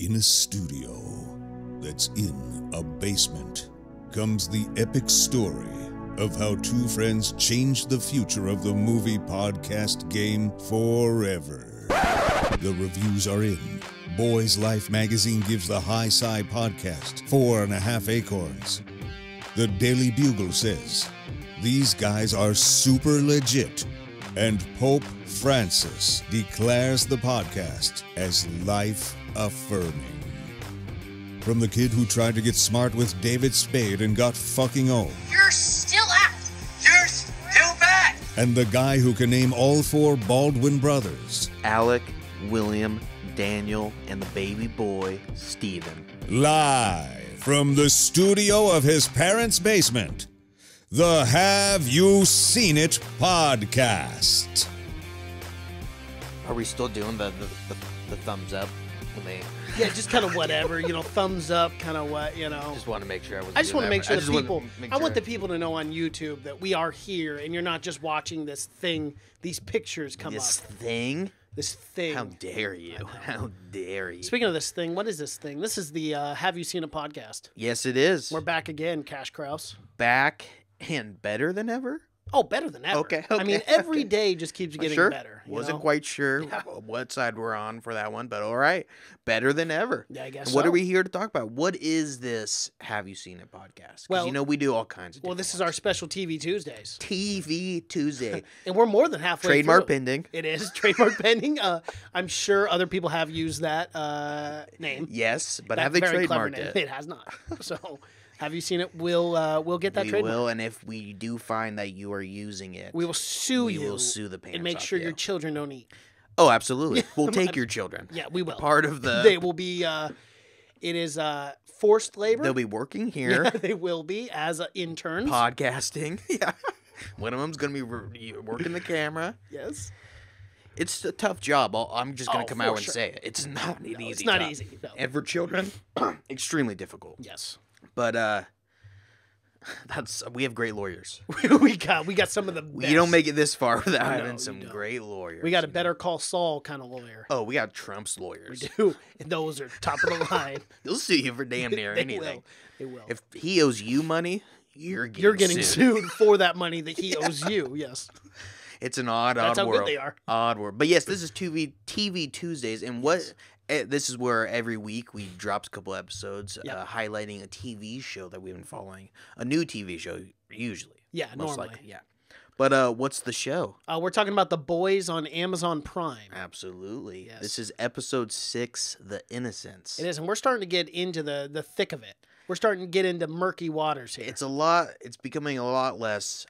In a studio that's in a basement comes the epic story of how two friends changed the future of the movie podcast game forever. The reviews are in. Boys Life magazine gives the High Sci podcast 4.5 acorns. The Daily Bugle says, these guys are super legit. And Pope Francis declares the podcast as life-affirming. From the kid who tried to get smart with David Spade and got fucking old. You're still out. You're still bad. And the guy who can name all four Baldwin brothers. Alec, William, Daniel, and the baby boy, Stephen. Live from the studio of his parents' basement. The Have You Seen It podcast. Are we still doing the thumbs up when they... Yeah, just kind of whatever, thumbs up, kind of what, Just want to make sure I just want to make sure that people, I want the people to know on YouTube that we are here and you're not just watching this thing, these pictures come up. This thing? This thing. How dare you? How dare you? Speaking of this thing, what is this thing? This is the Have You Seen a podcast? Yes, it is. We're back again, Cash Kraus. Back and better than ever? Oh, better than ever. Okay. I mean, every day just keeps getting better. Wasn't quite sure what side we're on for that one, but all right. Better than ever. Yeah, I guess and what are we here to talk about? What is this Have You Seen It podcast? Because well, we do all kinds of this is our special TV Tuesdays. TV Tuesday. And we're more than halfway Trademark through. pending. It is. Trademark pending. I'm sure other people have used that name. Yes, but that have they very trademarked name. it? It has not. So... Have you seen it? We'll get that trademark. We will, and if we do find that you are using it, we will sue you. We will sue the pants and make off sure you. your children don't eat. Oh, absolutely. We'll take your children. Yeah, we will. Part of the. They will be. It is forced labor. They'll be working here. Yeah, they will be as interns. Podcasting. Yeah. One of them's gonna be working the camera. Yes. It's a tough job. I'm just gonna come out and say it. It's not an easy. It's not job. easy. No. And for children, extremely difficult. Yes. But we have great lawyers. we got some of the best. You don't make it this far without having some great lawyers. We got a Better Call Saul kind of lawyer. Oh, we got Trump's lawyers. We do. And those are top of the line. They'll sue you for damn near anything. They will. If he owes you money, you're getting sued for that money that he owes you. Yes. It's an odd That's how world. Good they are. Odd world. But yes, this is TV Tuesdays, and this is where every week we drop a couple episodes highlighting a TV show that we've been following. A new TV show, usually. Yeah, most normally. likely, yeah. But what's the show? We're talking about The Boys on Amazon Prime. Absolutely. Yes. This is episode 6, The Innocents. It is, and we're starting to get into the thick of it. We're starting to get into murky waters here. It's becoming a lot less...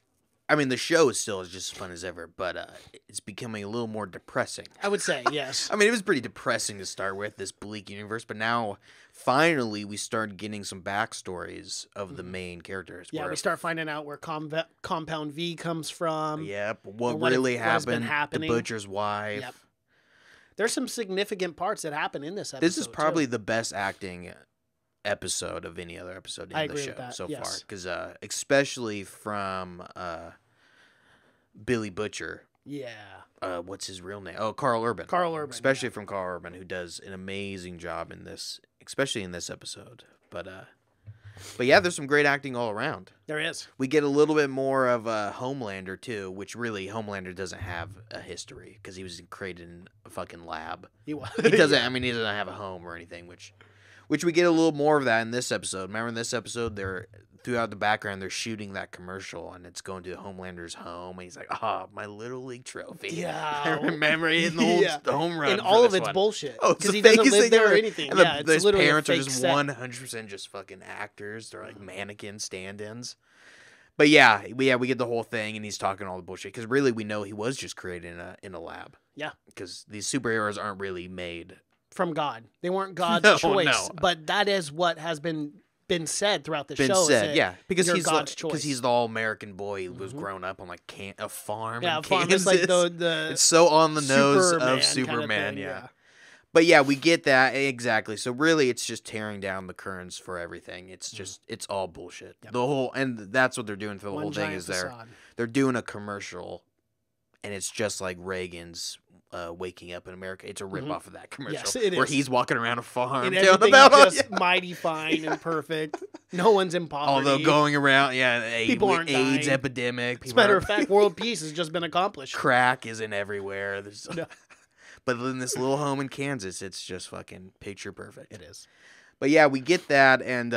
I mean, the show is still just as fun as ever, but it's becoming a little more depressing. I would say, yes. I mean, it was pretty depressing to start with, this bleak universe, but now, finally, we start getting some backstories of the main characters. Yeah, we start finding out where Compound V comes from. Yep, what really happened, the butcher's wife. Yep. There's some significant parts that happen in this episode, This is probably the best acting episode of any other episode in the show so far, because especially from Billy Butcher. Yeah. What's his real name? Oh, Carl Urban. Carl Urban. Especially from Carl Urban, who does an amazing job in this, especially in this episode. But yeah, there's some great acting all around. There is. We get a little bit more of Homelander too, which really Homelander doesn't have a history because he was created in a fucking lab. He was. He doesn't. I mean, he doesn't have a home or anything, which we get a little more of that in this episode. Remember in this episode, throughout the background, they're shooting that commercial, and it's going to Homelander's home, and he's like, my Little League trophy. Yeah. I remember it in the home run. And all of it's one. bullshit. Oh, because he doesn't live there or anything. And yeah, his literally parents a are fake just set. 100% just fucking actors. They're like mannequin stand-ins. But yeah, we get the whole thing, and he's talking all the bullshit, because really we know he was just created in a lab. Yeah. Because these superheroes aren't really made from God. They weren't God's choice. No. But that is what has been said throughout the show. Yeah, because he's God's choice. Because he's the all-American boy who was grown up on a farm. Yeah, in a farm. Kansas. It's like the it's so on the nose of Superman. Superman. Thing, yeah. But yeah, we get that exactly. So really, it's just tearing down the curtains for everything. It's just it's all bullshit. Yep. The whole and that's what they're doing for the whole thing is they're doing a commercial, and it's just like Reagan's Waking Up in America. It's a rip off of that commercial. Yes, it where is. he's walking around a farm. And down the everything's mountain. just mighty fine and perfect. No one's in poverty. Although going around, People aren't AIDS dying. epidemic. As a matter of fact, world peace has just been accomplished. Crack isn't everywhere. No. But in this little home in Kansas, it's just fucking picture perfect. It is. But yeah, we get that, and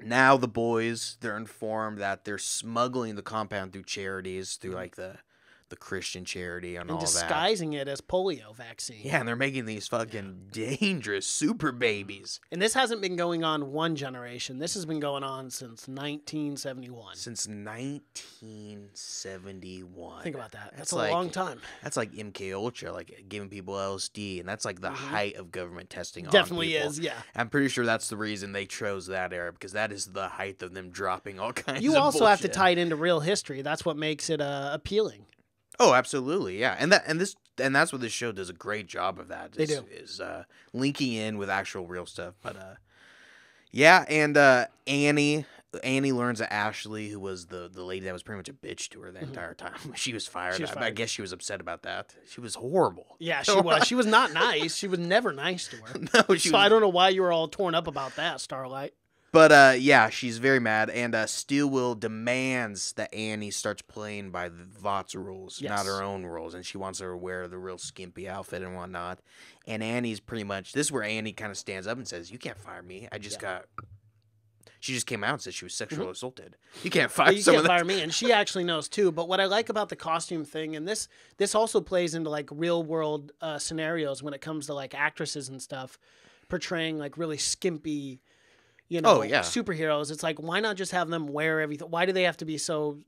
now the boys, they're informed that they're smuggling the compound through charities, through like the Christian charity and all that. Disguising it as polio vaccine. Yeah, and they're making these fucking dangerous super babies. And this hasn't been going on one generation. This has been going on since 1971. Since 1971. Think about that. That's a like, long time. That's like MK Ultra, like giving people LSD, and that's like the height of government testing on Definitely people. is, yeah. I'm pretty sure that's the reason they chose that era, because that is the height of them dropping all kinds You of also have to bullshit. tie it into real history. That's what makes it appealing. Oh, absolutely, yeah, and that's what this show does a great job of. That They do. Is linking in with actual real stuff. But yeah, and Annie learns that Ashley, who was the lady that was pretty much a bitch to her the entire time, she was fired. She was I fired. guess she was upset about that. She was horrible. Yeah, she was. She was not nice. She was never nice to her. No, she So was. I don't know why you were all torn up about that, Starlight. But yeah, she's very mad, and Steelwill demands that Annie starts playing by the Vought's rules, Yes. not her own rules, and she wants her to wear the real skimpy outfit and whatnot. And Annie's pretty much, this is where Annie kind of stands up and says, "You can't fire me. I just got." She just came out and said she was sexually assaulted. You can't fire Well, you someone. can't fire me, and she actually knows too. But what I like about the costume thing, and this also plays into like real world scenarios when it comes to like actresses and stuff portraying like really skimpy, Oh, yeah. superheroes. It's like, why not just have them wear everything? Why do they have to be so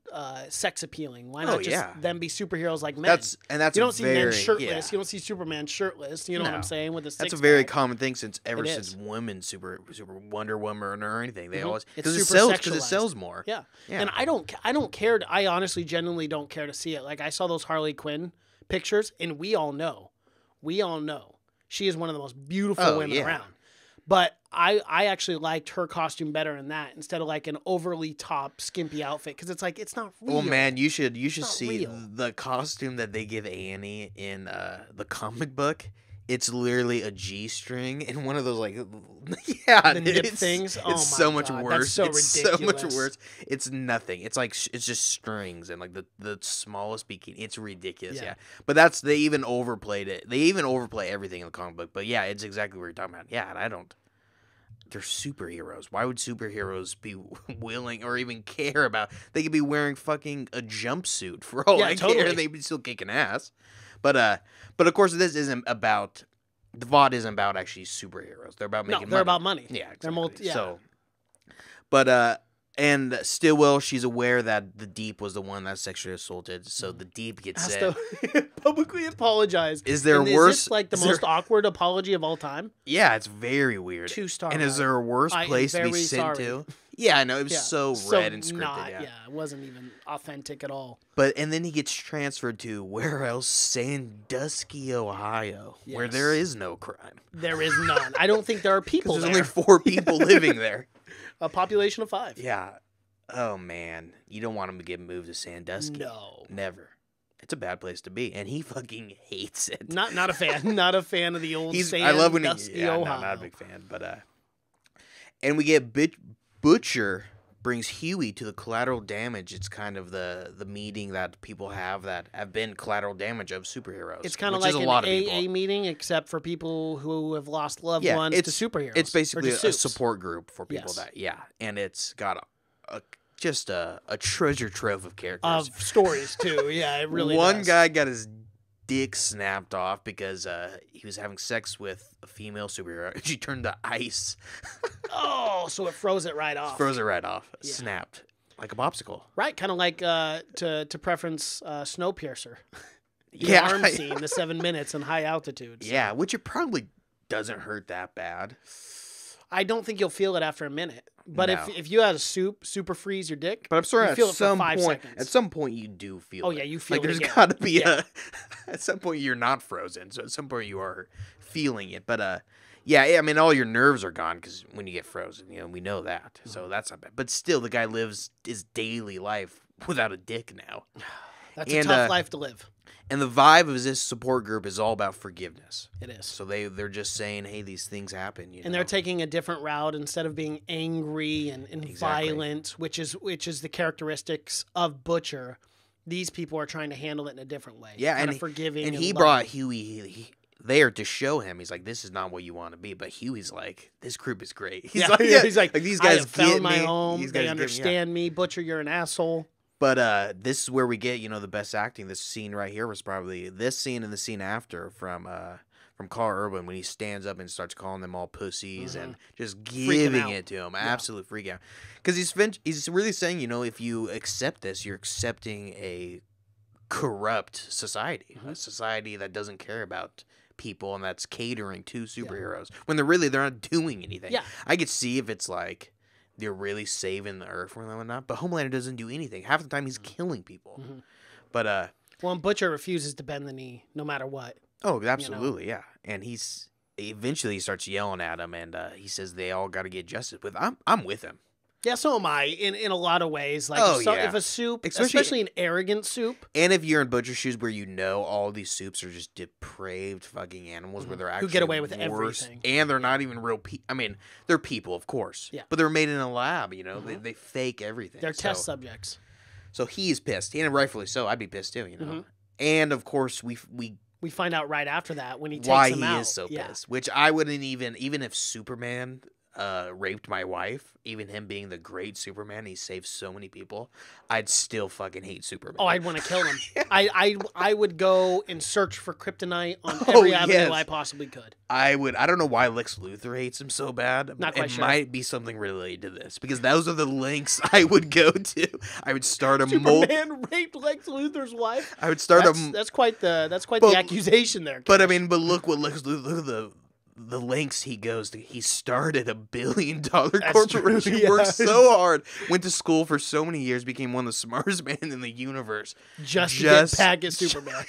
sex appealing? Why not just them be superheroes like men? That's you don't see men very- shirtless. yeah. You don't see Superman shirtless. You know what No. I'm saying? With the That's a six very pack. common thing ever It since is. women super Wonder Woman or anything. They always It's because it super sells because it sexualized. sells more. Yeah. Yeah. And I don't care. I honestly, genuinely don't care to see it. Like I saw those Harley Quinn pictures, and we all know she is one of the most beautiful women yeah. around. But I actually liked her costume better in that instead of like an overly top skimpy outfit because it's like it's not real. Well, man, you should not see real. the costume that they give Annie in the comic book. It's literally a G-string and one of those like, yeah, The nip things? Oh It's my so much God, worse. that's so it's so much ridiculous. worse. It's nothing. It's like it's just strings and like the smallest bikini. It's ridiculous. Yeah. Yeah, but they even overplayed it. They even overplay everything in the comic book. But yeah, it's exactly what you're talking about. Yeah, and I don't. They're superheroes. Why would superheroes be willing or even care about? They could be wearing fucking a jumpsuit for all I care. totally. They'd be still kicking ass. But of course, this isn't about. The VOD isn't about actually superheroes. They're about making money. they're about money. Yeah, exactly. They're multi- yeah. So, but and Stillwell, she's aware that the Deep was the one that sexually assaulted. So the Deep gets Has said, to publicly apologize. "Is there And worse? Is this like the is there- most awkward apology of all time? Yeah, it's very weird. 2-star. And is there a worse I am place to be very sent sorry. to? Yeah, I know it was Yeah. so read and scripted. It wasn't even authentic at all. But and then he gets transferred to where else? Sandusky, Ohio, where Yes. there is no crime. There is none. I don't think there are people There's there. only 4 people living there. A population of 5. Yeah. Oh man, you don't want him to get moved to Sandusky. No. Never. It's a bad place to be, and he fucking hates it. Not a fan. Not a fan of the old I love when Sandusky, he. Yeah, no, Ohio. not a big fan, but and we get Butcher brings Huey to the collateral damage. It's kind of the meeting that people have that have been collateral damage of superheroes. It's kind of which like is an a lot of AA people. mean, except for people who have lost loved Yeah, ones to superheroes. It's basically or a to suits. support group for people Yes. and it's got just a treasure trove of characters. Of stories too. Yeah, it really. One does. guy got his dick snapped off because he was having sex with a female superhero and she turned to ice. Oh, so it froze it right off. Froze it right off. Yeah. Snapped. Like a popsicle. Right, kind of like to preference Snowpiercer. The Yeah. arm scene, the 7 minutes in high altitudes. Yeah, which it probably doesn't hurt that bad. I don't think you'll feel it after a minute. But No. if you had a super freeze your dick, But I'm sorry, you at feel it for some 5 point, seconds. at some point you do feel Oh, it. yeah, you feel like it there's again. got to be Yeah. at some point you're not frozen, so at some point you are feeling it. But yeah, I mean all your nerves are gone because when you get frozen, we know that. So that's not bad. But still, the guy lives his daily life without a dick now. That's a tough life to live. And the vibe of this support group is all about forgiveness. It is. So they're just saying, hey, these things happen. And they're taking a different route instead of being angry and violent, which is the characteristics of Butcher. These people are trying to handle it in a different way. Yeah, kind and of forgiving. And he loving. brought Huey there to show him. He's like, this is not what you want to be. But Huey's like, this group is great. He's like, these guys I have found get my me. home. These They guys understand me. Butcher, you're an asshole. But this is where we get, the best acting. This scene right here was probably this scene and the scene after from Carl Urban when he stands up and starts calling them all pussies and just giving it to him. Absolute freak out. Because he's really saying, if you accept this, you're accepting a corrupt society, a society that doesn't care about people and that's catering to superheroes when they're not doing anything. Yeah. I could see if it's like they're really saving the earth or whatnot, but Homelander doesn't do anything. Half the time he's killing people. But and Butcher refuses to bend the knee no matter what. Oh, absolutely, yeah. And eventually he starts yelling at him, and he says they all got to get justice. I'm with him. Yeah, so am I in a lot of ways. Like, if a soup, especially an arrogant soup, and if you're in Butcher's shoes, where all these soups are just depraved fucking animals, where they're actually who get away with worse, everything, and they're not even real people. I mean, they're people, of course, but they're made in a lab. They fake everything. They're test subjects. So he's pissed, and rightfully so. I'd be pissed too, And of course, we find out right after that when he takes why him he out. is so pissed. Which I wouldn't even if Superman raped my wife, even him being the great Superman, he saved so many people, I'd still fucking hate Superman. Oh, I'd want to kill him. I would go and search for kryptonite on every avenue I possibly could. I would. I don't know why Lex Luthor hates him so bad. Not quite sure. It might be something related to this, because those are the lengths I would go to. I would start a Superman raped Lex Luthor's wife. I would start that's quite the accusation there. But look what Lex Luthor, the lengths he goes to. He started a $1 billion corporation, worked so hard, went to school for so many years, became one of the smartest men in the universe. Just to get back at Superman.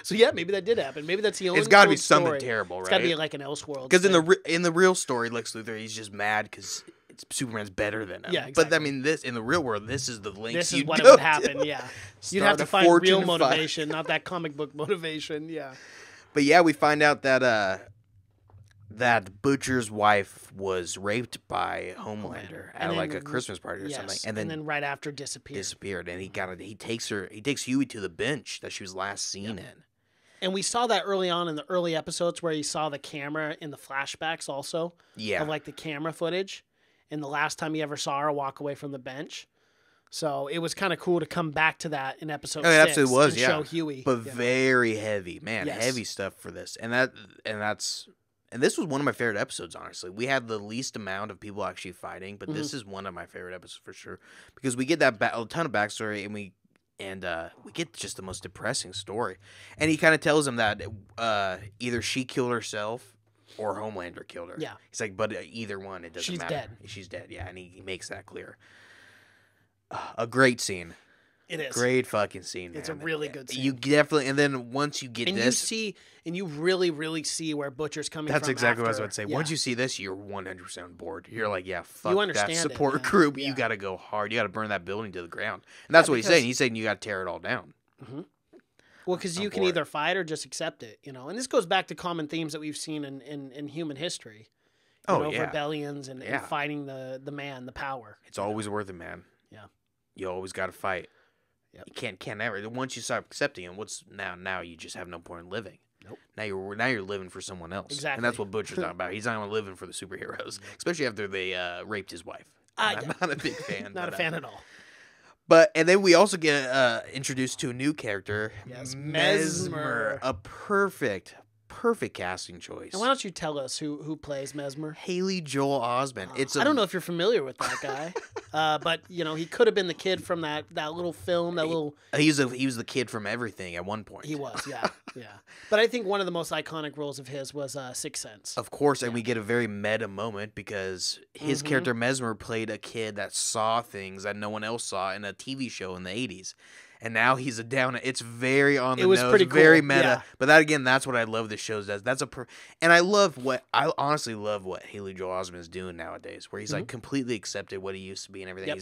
So yeah, maybe that did happen. Maybe that's the only. It's got to be something terrible, right? It's got to be like an Elseworlds. Because in the real story, Lex Luthor, he's just mad because Superman's better than him. Yeah, exactly. But I mean, in the real world, this is the lengths. This is you'd what go would happen. to. Yeah, you'd have to find real motivation, not that comic book motivation. Yeah. But yeah, we find out that Butcher's wife was raped by Homelander at like a Christmas party or something, and then right after disappeared. And he takes Huey to the bench that she was last seen in. And we saw that early on in the early episodes where you saw the camera in the flashbacks also. Yeah. Of like the camera footage. And the last time you ever saw her walk away from the bench. So it was kind of cool to come back to that in episode 6. It absolutely was, and yeah. show Huey. But very heavy, man. Yes. Heavy stuff for this. And this was one of my favorite episodes, honestly. We had the least amount of people actually fighting, but this is one of my favorite episodes for sure. Because we get a ton of backstory, and we get just the most depressing story. And he kind of tells him that either she killed herself or Homelander killed her. Yeah. He's like, but either one, it doesn't matter. Dead. She's dead, yeah. And he makes that clear. A great scene. It is. Great fucking scene, man. It's a really good scene. You definitely, and then once you get this. You really, really see where Butcher's coming from. That's exactly what I was about to say. Yeah. Once you see this, you're 100% on board. You're like, yeah, fuck you understand that support it, group. Yeah. You got to go hard. You got to burn that building to the ground. And that's what he's saying. He's saying you got to tear it all down. Mm-hmm. Well, because you can either fight or just accept it, And this goes back to common themes that we've seen in human history. Rebellions and fighting the man, the power. It's always worth it, man. Yeah. You always got to fight. Yep. You can't ever. Once you start accepting it, what's now you just have no point in living. Nope. Now you're living for someone else. Exactly. And that's what Butcher's not about. He's not living for the superheroes, especially after they raped his wife. I'm not a big fan. Not a fan at all. And then we also get introduced to a new character, Mesmer, a perfect casting choice. And why don't you tell us who plays Mesmer? Haley Joel Osment. I don't know if you're familiar with that guy, but he could have been the kid from that little film, He was the kid from everything at one point. He was, yeah. But I think one of the most iconic roles of his was Sixth Sense. Of course, and we get a very meta moment because his character Mesmer played a kid that saw things that no one else saw in a TV show in the 80s. and now he's a down. It's very on the It was nose, pretty very cool, meta. yeah. But that again, that's what I love this show does. And I honestly love what Haley Joel Osment is doing nowadays, where he's like completely accepted what he used to be and everything. Yep.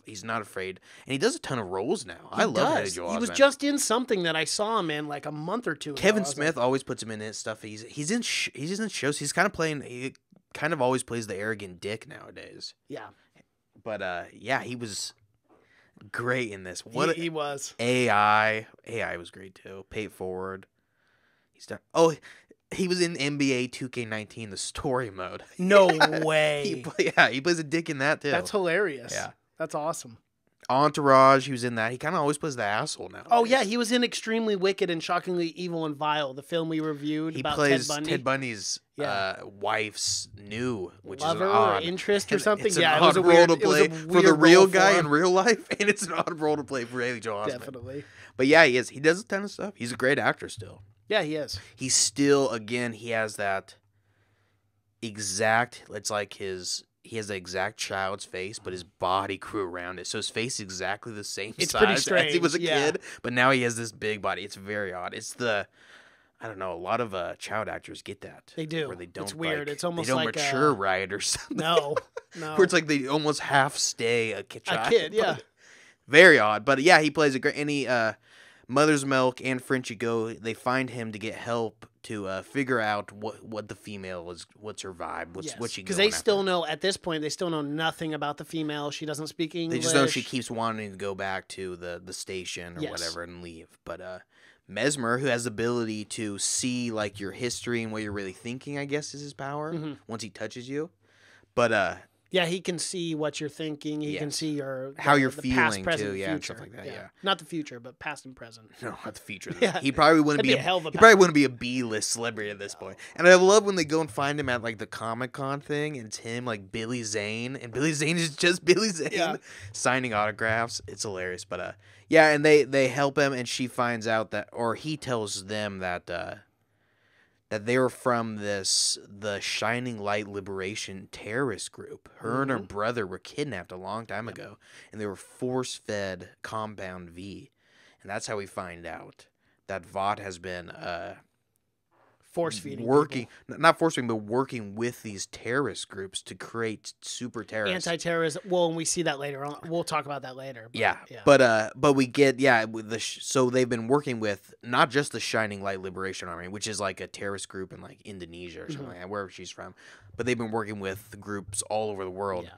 He's not afraid, and he does a ton of roles now. I love Haley Joel Osment. He was just in something that I saw him in like a month or two ago. Kevin I was Smith like, always puts him in his stuff. He's in shows. He kind of always plays the arrogant dick nowadays. yeah, But yeah, he was great in this. he was. AI was great too. Pay it forward. He's done. Oh, he was in NBA 2K19, the story mode. No way. He plays a dick in that too. That's hilarious. Yeah. That's awesome. Entourage, he was in that. He kind of always plays the asshole now. Oh yeah, he was in Extremely Wicked and Shockingly Evil and Vile, the film we reviewed He about plays Ted Bundy. Bundy's Yeah. Wife's which Lover is an or odd interest or and something. It's Yeah, an it was odd a role weird to play it was a for the weird real role guy for in him. real life, and it's an odd role to play for Haley Joel Osment. Definitely. But yeah, he is. He does a ton of stuff. He's a great actor still. Yeah, he is. He's still, again, he has that exact, he has the exact child's face, but his body grew around it. So his face is exactly the same It's size pretty as he was a strange, yeah. kid, but now he has this big body. It's very odd. I don't know, a lot of child actors get that. They do. Where they don't, It's weird. It's almost they don't like, mature right or something. No. Where it's like they almost half stay a child. A kid, yeah. Very odd. But yeah, he plays a great, and he, Mother's Milk and Frenchie go, they find him to get help to figure out what the female is, what's her vibe, what she because they still know at this point, they still know nothing about the female. She doesn't speak English. They just know she keeps wanting to go back to the station or Yes. whatever and leave. But Mesmer, who has the ability to see like your history and what you're really thinking, I guess is his power once he touches you. But yeah, he can see what you're thinking. He can Yes. see How you're the past, feeling, present, too, yeah, future. and stuff like that, yeah. Not the future, but past and present. no, not the future. Yeah. He probably wouldn't That'd be be a hell of a he probably power. wouldn't be a B-list celebrity at this point. And I love when they go and find him at like the Comic-Con thing, and it's him like Billy Zane, and Billy Zane is just Billy Zane Yeah. signing autographs. It's hilarious, but yeah, and they help him, and she finds out that, or he tells them that that they were from the Shining Light Liberation terrorist group. Her and her brother were kidnapped a long time ago, and they were force-fed Compound V. And that's how we find out that Vought has been Force feeding. working, not force-feeding, but working with these terrorist groups to create super terrorists. Anti-terrorism. Well, and we see that later on. We'll talk about that later. But we get with so they've been working with not just the Shining Light Liberation Army, which is like a terrorist group in like Indonesia or something like that, wherever she's from, but they've been working with groups all over the world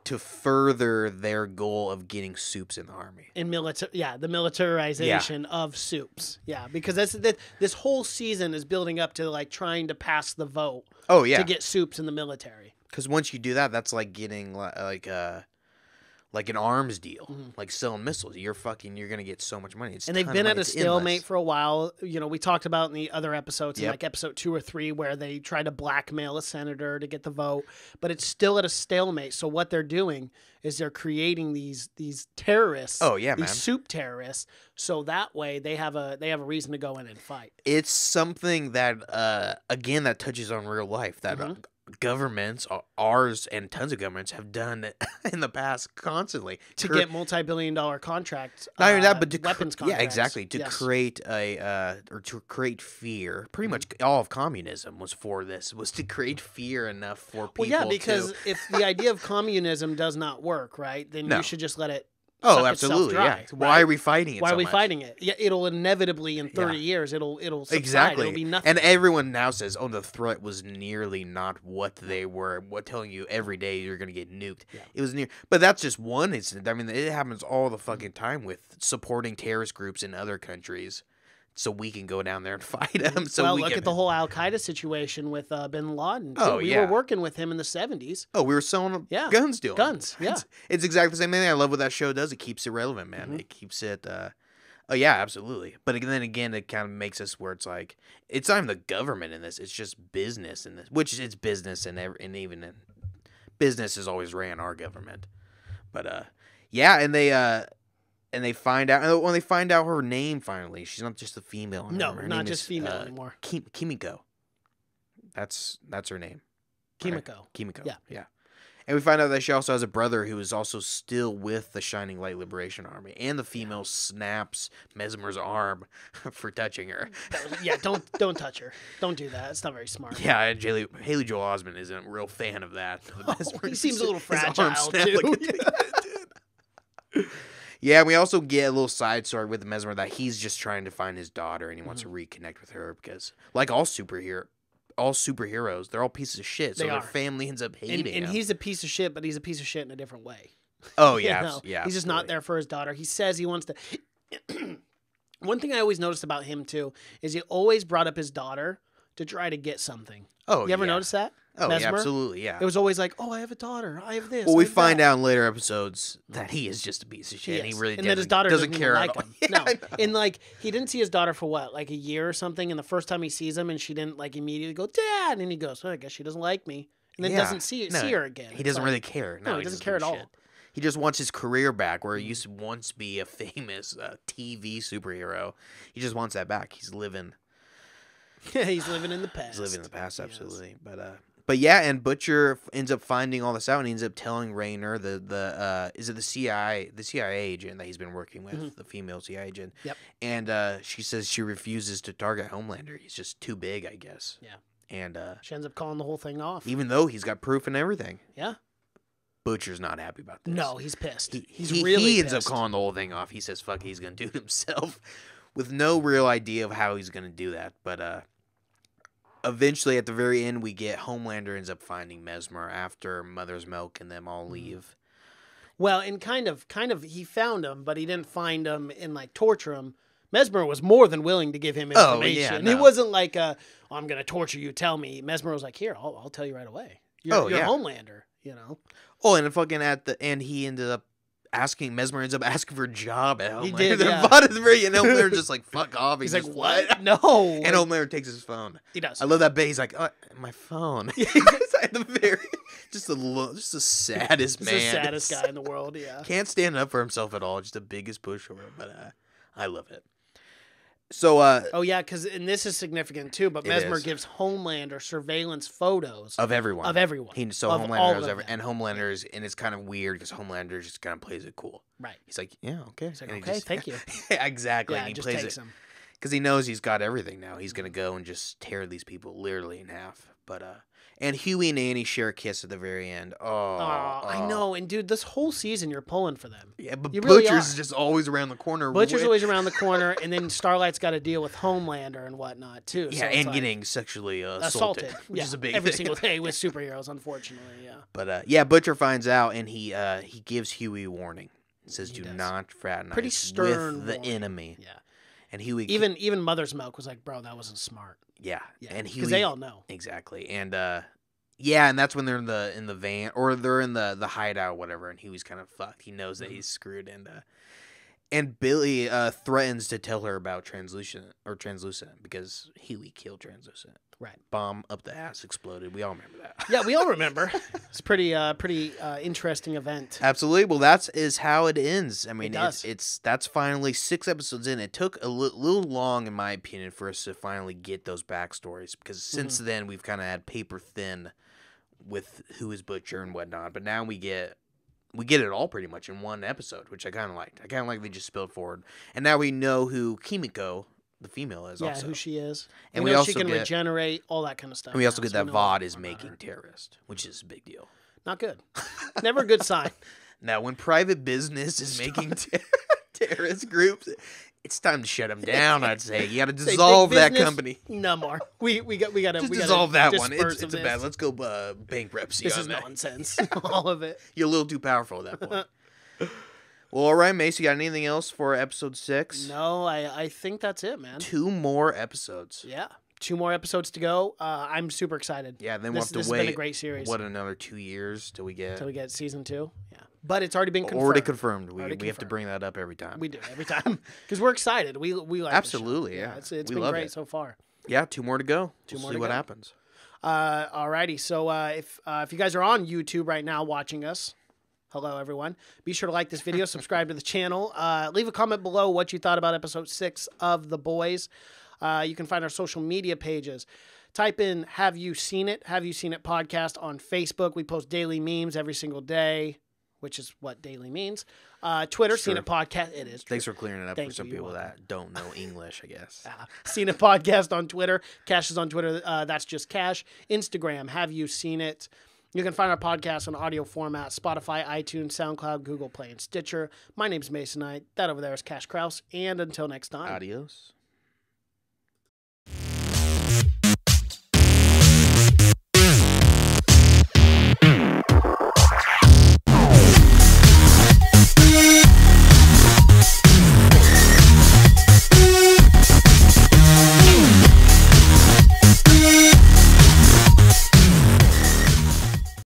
to further their goal of getting soups in the army. In the militarization of soups. Yeah, because this whole season is building up to like trying to pass the vote. Oh yeah, to get soups in the military. because once you do that, that's like getting like an arms deal, like selling missiles. You're gonna get so much money. It's And they've ton of been money. at a It's stalemate endless. for a while. You know, we talked about in the other episodes, in Yep. like episode 2 or 3, where they tried to blackmail a senator to get the vote, but it's still at a stalemate. So what they're doing is they're creating these terrorists. Oh, yeah, these man. soup terrorists. So that way they have a reason to go in and fight. It's something that again that touches on real life that governments, ours and tons of governments, have done in the past constantly To get multi-billion-dollar contracts. not even that, but to weapons yeah, contracts. exactly, to Yes. create to create fear. Pretty much all of communism was for this, was to create fear enough for people. Well, yeah, because to, if the idea of communism does not work, right, then No. you should just let it. oh, suck absolutely, itself dry, yeah. right? Why are we fighting it? Why so are we much? fighting it? Yeah, it'll inevitably in 30 Yeah. years it'll subside. Exactly. It'll be nothing. And everyone now says, "Oh, the threat was nearly not what they were." What telling you every day you're going to get nuked. Yeah. It was near, but that's just one incident. I mean, it happens all the fucking time with supporting terrorist groups in other countries, so we can go down there and fight them. So well, we look can, at the whole Al Qaeda situation with Bin Laden. Too. Oh, we yeah. were working with him in the 70s. Oh, we were selling Yeah. guns to 'em. Guns, yeah. It's exactly the same thing. I love what that show does. It keeps it relevant, man. It keeps it. Oh yeah, absolutely. But then again, it kind of makes us where it's like it's not even the government in this. It's just business in this, which it's business and even in, business has always ran our government. But yeah, and they find out when they find out her name finally. She's not just a female. No, Her not name just is, female anymore. Kimiko. That's her name. Kimiko. Kimiko. Yeah. Yeah. And we find out that she also has a brother who is also still with the Shining Light Liberation Army. And the female snaps Mesmer's arm for touching her. Don't touch her. Don't do that. It's not very smart. Yeah, and Haley Joel Osment isn't a real fan of that. He seems a little fragile, too. Yeah, and we also get a little side story with Mesmer that he's just trying to find his daughter and he wants to reconnect with her because, like all superheroes, they're all pieces of shit. So their family ends up hating him. And he's a piece of shit, but he's a piece of shit in a different way. Oh, yeah. Yeah. He's just not there for his daughter. He says he wants to. One thing I always noticed about him, too, is he always brought up his daughter to try to get something. Oh, you ever notice that? Oh, Mesmer? yeah, absolutely, yeah. It was always like, oh, I have a daughter. I have this. Well, we find out in later episodes that he is just a piece of shit. Yes. And he really and that his daughter doesn't care like at all. him. Yeah, No. And, like, he didn't see his daughter for what, like a year or something? And the first time he sees him and she didn't, like, immediately go, Dad! And he goes, well, I guess she doesn't like me. And then doesn't see her again. He doesn't really care. No, he doesn't care at all. He just wants his career back where he used to once be a famous TV superhero. He just wants that back. He's living... He's living in the past. He's living in the past, absolutely. Yes. But yeah, and Butcher ends up finding all this out, and he ends up telling Raynor is it the CIA agent that he's been working with, the female CIA agent. Yep. And she says she refuses to target Homelander. He's just too big, I guess. Yeah. And she ends up calling the whole thing off, even though he's got proof and everything. Yeah. Butcher's not happy about this. No, he's pissed. He ends up calling the whole thing off. He says, "Fuck, he's gonna do it himself," with no real idea of how he's gonna do that. But eventually, at the very end, we get Homelander ends up finding Mesmer after Mother's Milk and them all leave. Well, and kind of, he found him, but he didn't find him and like torture him. Mesmer was more than willing to give him information. Oh, yeah, no. He wasn't like, I'm going to torture you, tell me. Mesmer was like, here, I'll tell you right away. You're Homelander, you know? Oh, and fucking at the end, Mesmer ends up asking for a job at Homelander. He did, yeah. At the very end, Homelander just like, fuck off. He's like, what? No. And Homelander takes his phone. He does. I love that bit. He's like, my phone. At the very, just the saddest man. The saddest guy in the world, yeah. Can't stand up for himself at all. Just the biggest pushover, but I love it. So, oh yeah, and this is significant too. But Mesmer gives Homelander surveillance photos of everyone. Homelander knows everyone, and Homelander's, and it's kind of weird because Homelander just kind of plays it cool. Right. He's like, yeah, okay. He's like, okay, thank you. Yeah, exactly. Yeah, and he just plays takes it him because he knows he's got everything now. He's gonna go and just tear these people literally in half. But and Huey and Annie share a kiss at the very end. I know. And dude, this whole season you're pulling for them. Yeah, but you Butcher's really is just always around the corner. Butcher's always around the corner, and then Starlight's got to deal with Homelander and whatnot too. Yeah, so and getting sexually assaulted, which is a big every thing. single day with superheroes, unfortunately. Yeah. But Butcher finds out, and he gives Huey a warning. He says, "Do not fraternize pretty stern with the warning. enemy." Yeah. And Huey even Mother's Milk was like, "Bro, that wasn't smart." Yeah. And because they all know exactly. And and that's when they're in the van, or they're in the hideout, or whatever. And Huey's kind of fucked. He knows that he's screwed, and Billy threatens to tell her about Translucent because Huey killed Translucent. Right. Bomb up the ass exploded. We all remember that. Yeah, we all remember. It's a pretty interesting event. Absolutely. Well, is how it ends. I mean, that's finally 6 episodes in. It took a little long, in my opinion, for us to finally get those backstories because since then we've kind of had paper thin with who is Butcher and whatnot. But now we get it all pretty much in one episode, which I kind of liked. I kind of like they just spilled forward, and now we know who Kimiko, the female, is. Yeah, also who she is. And we we know also she can get, regenerate, all that kind of stuff. And we also get that Vought is her. making terrorist, which is a big deal. Not good. Never a good sign. Now, when private business is making terrorist groups, it's time to shut them down. I'd say you got to dissolve that company. No more. We got to dissolve that one. It's a bad. Let's go bankruptcy. This is nonsense. All of it. You're a little too powerful at that point. Well, all right, Mace. You got anything else for episode 6? No, I think that's it, man. 2 more episodes. Yeah. 2 more episodes to go. I'm super excited. Yeah, then we'll have to wait. This has been a great series. What, another 2 years till we get season 2? Yeah. But it's already been confirmed. Already confirmed. We have to bring that up every time. We do, every time. Because we're excited. We like absolutely, yeah. It's been great so far. Yeah, 2 more to go. We'll see what happens. Alrighty. So if you guys are on YouTube right now watching us, hello, everyone. Be sure to like this video, subscribe to the channel. Leave a comment below what you thought about episode 6 of The Boys. You can find our social media pages. Type in Have You Seen It? Have You Seen It podcast on Facebook. We post daily memes every single day, which is what daily means. Twitter, It's Seen true. It podcast. It is true. Thanks for clearing it up Thank for some you, you're people welcome. that don't know English, I guess. Seen It podcast on Twitter. Cash is on Twitter. That's just Cash. Instagram, Have You Seen It? You can find our podcast on audio format, Spotify, iTunes, SoundCloud, Google Play, and Stitcher. My name's Mason Knight. That over there is Cash Kraus. And until next time. Adios.